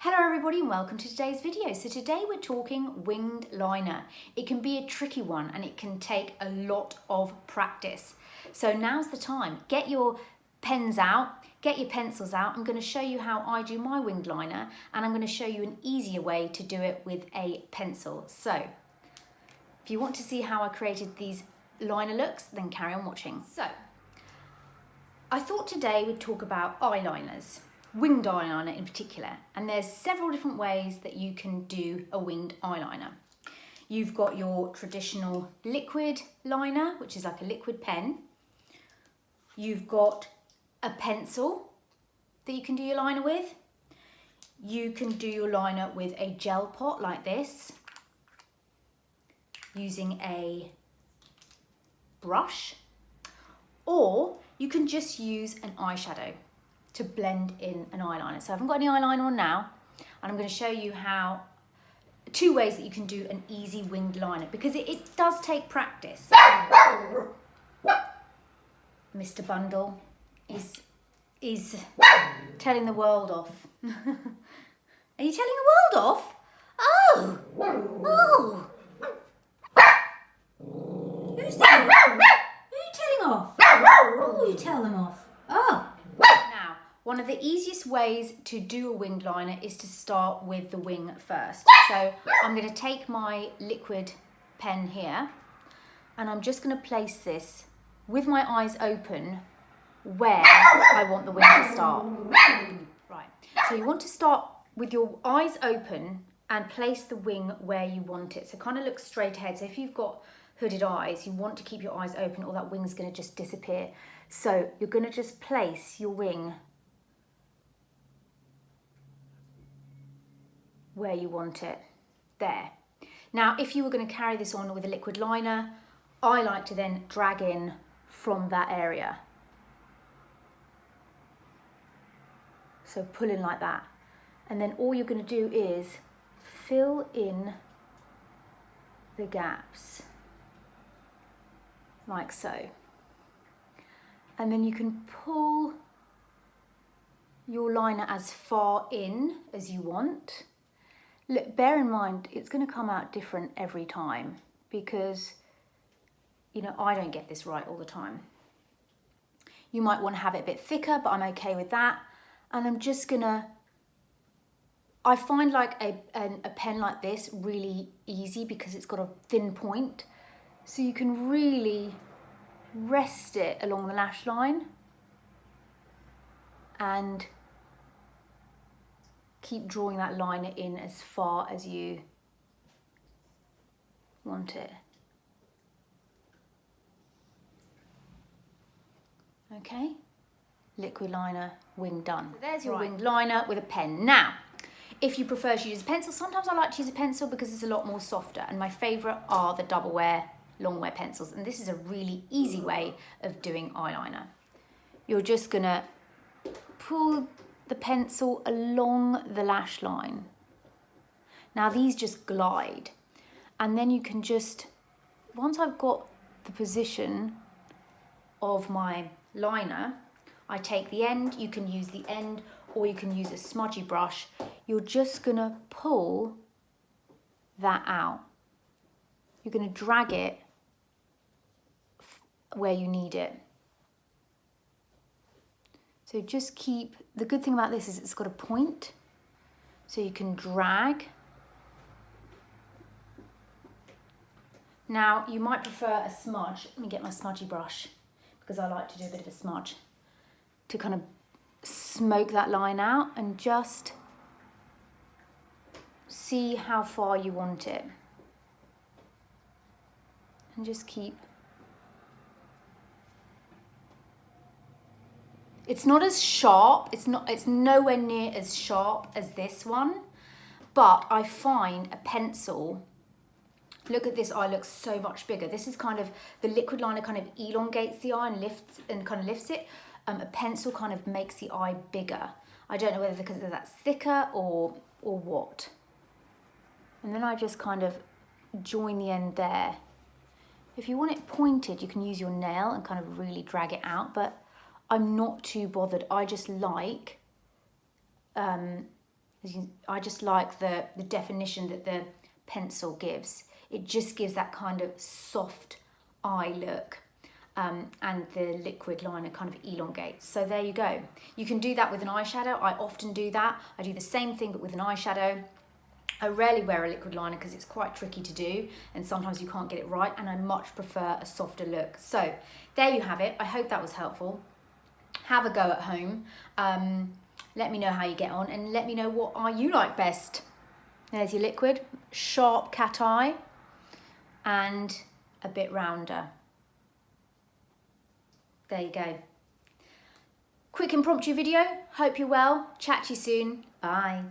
Hello everybody and welcome to today's video. So today we're talking winged liner. It can be a tricky one and it can take a lot of practice. So now's the time. Get your pens out, get your pencils out. I'm going to show you how I do my winged liner and I'm going to show you an easier way to do it with a pencil. So if you want to see how I created these liner looks, then carry on watching. So I thought today we'd talk about eyeliners. Winged eyeliner in particular, and there's several different ways that you can do a winged eyeliner. You've got your traditional liquid liner, which is like a liquid pen. You've got a pencil that you can do your liner with. You can do your liner with a gel pot like this, using a brush, or you can just use an eyeshadow to blend in an eyeliner. So I haven't got any eyeliner on now, and I'm going to show you how two ways that you can do an easy winged liner, because it does take practice. Mr. Bundle is telling the world off. Are you telling the world off? Oh! Oh! Who's that? Who are you telling off? Oh, you tell them off. Oh! Now, one of the easiest ways to do a winged liner is to start with the wing first. So I'm going to take my liquid pen here and I'm just going to place this with my eyes open where I want the wing to start. Right, so you want to start with your eyes open and place the wing where you want it. So kind of look straight ahead. So if you've got hooded eyes, you want to keep your eyes open or that wing's going to just disappear. So you're going to just place your wing where you want it, there. Now, if you were going to carry this on with a liquid liner, I like to then drag in from that area. So pull in like that. And then all you're going to do is fill in the gaps, like so. And then you can pull your liner as far in as you want. Look, bear in mind, it's going to come out different every time because, you know, I don't get this right all the time. You might want to have it a bit thicker, but I'm okay with that. And I'm just going to, I find like a pen like this really easy because it's got a thin point. So you can really rest it along the lash line and keep drawing that liner in as far as you want it. Okay, liquid liner, wing done. So there's your winged liner with a pen. Now, if you prefer to use a pencil, sometimes I like to use a pencil because it's a lot more softer, and my favourite are the double wear Longwear pencils, and this is a really easy way of doing eyeliner. You're just gonna pull the pencil along the lash line. Now these just glide, and then you can just, once I've got the position of my liner, I take the end. You can use the end or you can use a smudgy brush. You're just gonna pull that out. You're gonna drag it where you need it. So just keep, the good thing about this is it's got a point, so you can drag. Now you might prefer a smudge. Let me get my smudgy brush because I like to do a bit of a smudge to kind of smoke that line out and just see how far you want it. And just keep. It's not as sharp, it's nowhere near as sharp as this one, but I find a pencil, look at this eye, looks so much bigger. This is kind of, the liquid liner kind of elongates the eye and lifts it. A pencil kind of makes the eye bigger. I don't know whether because that's thicker or what. And then I just kind of join the end there. If you want it pointed, you can use your nail and kind of really drag it out, but I'm not too bothered. I just like I just like the definition that the pencil gives. It just gives that kind of soft eye look. And the liquid liner kind of elongates. So there you go. You can do that with an eyeshadow. I often do that. I do the same thing but with an eyeshadow. I rarely wear a liquid liner because it's quite tricky to do and sometimes you can't get it right, and I much prefer a softer look. So there you have it. I hope that was helpful. Have a go at home. Let me know how you get on and let me know what eye you like best. There's your liquid, sharp cat eye and a bit rounder. There you go. Quick impromptu video. Hope you're well. Chat to you soon. Bye.